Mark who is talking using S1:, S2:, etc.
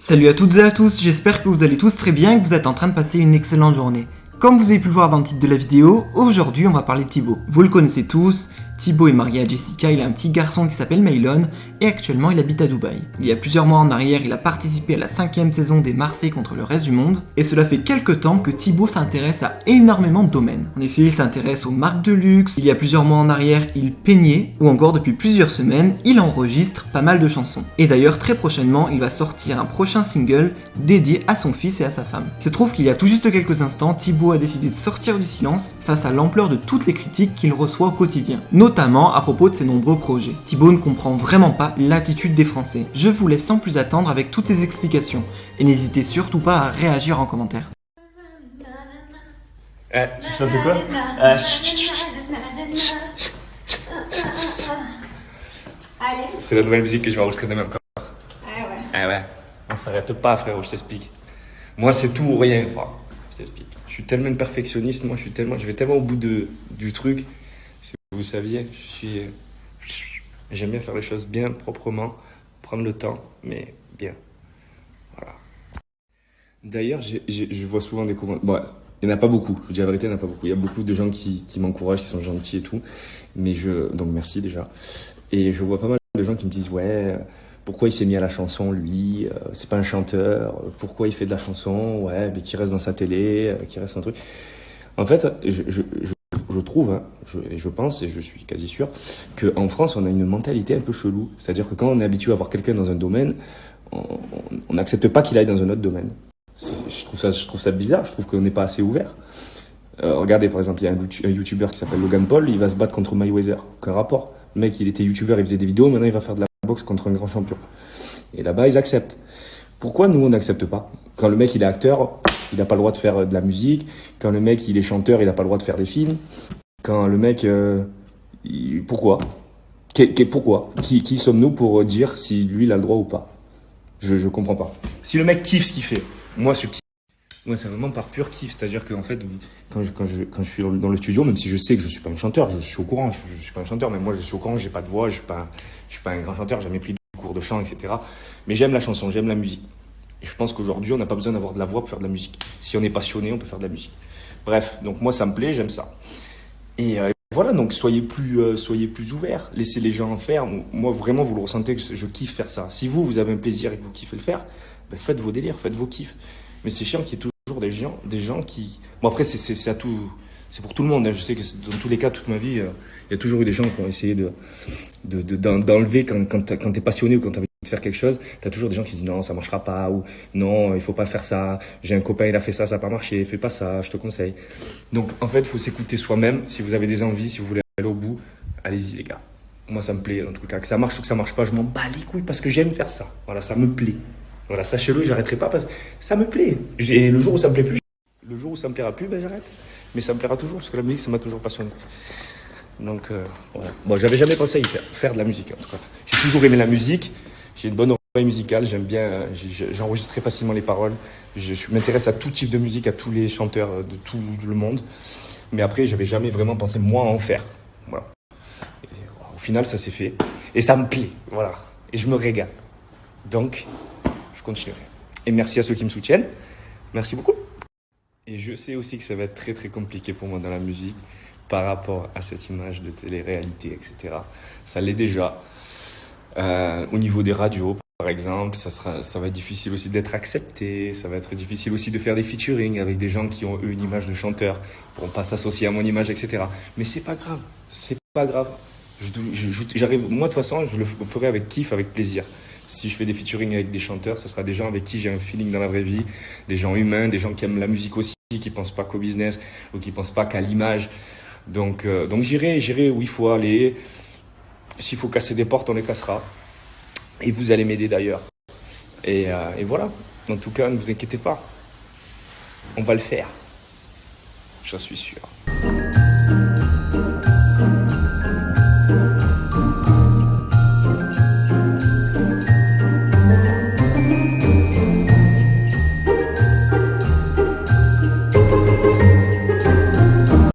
S1: Salut à toutes et à tous, j'espère que vous allez tous très bien et que vous êtes en train de passer une excellente journée. Comme vous avez pu le voir dans le titre de la vidéo, aujourd'hui on va parler de Thibaut. Vous le connaissez tous, Thibaut est marié à Jessica, il a un petit garçon qui s'appelle Maylon et actuellement il habite à Dubaï. Il y a plusieurs mois en arrière, il a participé à la 5e saison des Marseillais contre le reste du monde et cela fait quelques temps que Thibaut s'intéresse à énormément de domaines. En effet, il s'intéresse aux marques de luxe, il y a plusieurs mois en arrière, il peignait ou encore depuis plusieurs semaines, il enregistre pas mal de chansons. Et d'ailleurs, très prochainement, il va sortir un prochain single dédié à son fils et à sa femme. Il se trouve qu'il y a tout juste quelques instants, Thibaut a décidé de sortir du silence face à l'ampleur de toutes les critiques qu'il reçoit au quotidien, notamment à propos de ses nombreux projets. Thibaut ne comprend vraiment pas l'attitude des Français. Je vous laisse sans plus attendre avec toutes ces explications, et n'hésitez surtout pas à réagir en commentaire.
S2: Tu chantes quoi?
S3: Allez.
S2: C'est la nouvelle musique que je vais enregistrer demain encore.
S3: Ah ouais.
S2: Ah ouais. On s'arrête pas, frérot, je t'explique. Moi, c'est tout ou rien, frère. Je t'explique. Je suis tellement une perfectionniste, moi, je vais tellement au bout du truc. Si vous saviez, j'aime bien faire les choses bien, proprement, prendre le temps, mais bien. Voilà. D'ailleurs, je vois souvent des commentaires. Bon, il n'y en a pas beaucoup, je vous dis la vérité, il n'y en a pas beaucoup. Il y a beaucoup de gens qui m'encouragent, qui sont gentils et tout. Donc merci déjà. Et je vois pas mal de gens qui me disent, ouais, pourquoi il s'est mis à la chanson, lui, c'est pas un chanteur, pourquoi il fait de la chanson, ouais, mais qu'il reste dans sa télé, qu'il reste un truc. En fait, je trouve, hein, je pense, et je suis quasi sûr, qu'en France, on a une mentalité un peu chelou. C'est-à-dire que quand on est habitué à voir quelqu'un dans un domaine, on n'accepte pas qu'il aille dans un autre domaine. Je trouve ça bizarre, je trouve qu'on n'est pas assez ouvert. Regardez, par exemple, il y a un youtubeur qui s'appelle Logan Paul, il va se battre contre Mayweather. Aucun rapport. Le mec, il était youtubeur, il faisait des vidéos, maintenant il va faire de la boxe contre un grand champion. Et là-bas, ils acceptent. Pourquoi nous, on n'accepte pas? Quand le mec, il est acteur, il n'a pas le droit de faire de la musique. Quand le mec, il est chanteur, il n'a pas le droit de faire des films. Quand le mec... Pourquoi? Pourquoi? Qui sommes-nous pour dire si lui, il a le droit ou pas? Je comprends pas. Si le mec kiffe ce qu'il fait, moi, c'est vraiment par pur kiff. C'est-à-dire qu'en fait, quand je suis dans le studio, même si je sais que je suis pas un chanteur, je suis au courant, je suis pas un chanteur, mais moi, je suis au courant, j'ai pas de voix, je suis pas un grand chanteur, j'ai jamais pris de cours de chant, etc. Mais j'aime la chanson, j'aime la musique. Et je pense qu'aujourd'hui, on n'a pas besoin d'avoir de la voix pour faire de la musique. Si on est passionné, on peut faire de la musique. Bref, donc moi, ça me plaît, j'aime ça. Et voilà, donc soyez plus ouverts, laissez les gens en faire. Moi, vraiment, vous le ressentez que je kiffe faire ça. Si vous avez un plaisir et que vous kiffez le faire, ben faites vos délires, faites vos kiffs. Mais c'est chiant qu'il y ait toujours des gens qui... Bon, après, c'est à tout... C'est pour tout le monde, hein. Je sais que dans tous les cas, toute ma vie, il y a toujours eu des gens qui ont essayé d'enlever quand t'es passionné ou quand t'as envie de faire quelque chose. T'as toujours des gens qui disent non, ça marchera pas, ou non, il faut pas faire ça. J'ai un copain, il a fait ça, ça n'a pas marché, fais pas ça, je te conseille. Donc, en fait, il faut s'écouter soi-même. Si vous avez des envies, si vous voulez aller au bout, allez-y, les gars. Moi, ça me plaît, en tout cas. Que ça marche ou que ça marche pas, je m'en bats les couilles parce que j'aime faire ça. Voilà, ça me plaît. Voilà, sachez-le, j'arrêterai pas parce que ça me plaît. Et le jour où ça me plaît plus, le jour où ça me plaira plus, ben j'arrête. Mais ça me plaira toujours parce que la musique, ça m'a toujours passionné. Donc, voilà. Bon, j'avais jamais pensé à y faire de la musique, en tout cas. J'ai toujours aimé la musique. J'ai une bonne oreille musicale. J'aime bien, j'enregistrais facilement les paroles. Je m'intéresse à tout type de musique, à tous les chanteurs de tout le monde. Mais après, j'avais jamais vraiment pensé, moi, à en faire. Voilà. Et, au final, ça s'est fait. Et ça me plaît. Voilà. Et je me régale. Donc, je continuerai. Et merci à ceux qui me soutiennent. Merci beaucoup. Et je sais aussi que ça va être très très compliqué pour moi dans la musique par rapport à cette image de télé-réalité, etc. Ça l'est déjà. Au niveau des radios, par exemple, ça va être difficile aussi d'être accepté. Ça va être difficile aussi de faire des featuring avec des gens qui ont eu une image de chanteur. Ils ne pourront pas s'associer à mon image, etc. Mais c'est pas grave. C'est pas grave. J'arrive, moi, de toute façon, je le ferai avec kiff, avec plaisir. Si je fais des featuring avec des chanteurs, ce sera des gens avec qui j'ai un feeling dans la vraie vie, des gens humains, des gens qui aiment la musique aussi, qui pensent pas qu'au business ou qui pensent pas qu'à l'image. Donc j'irai où il faut aller. S'il faut casser des portes, on les cassera. Et vous allez m'aider d'ailleurs. Et voilà. En tout cas, ne vous inquiétez pas. On va le faire. J'en suis sûr.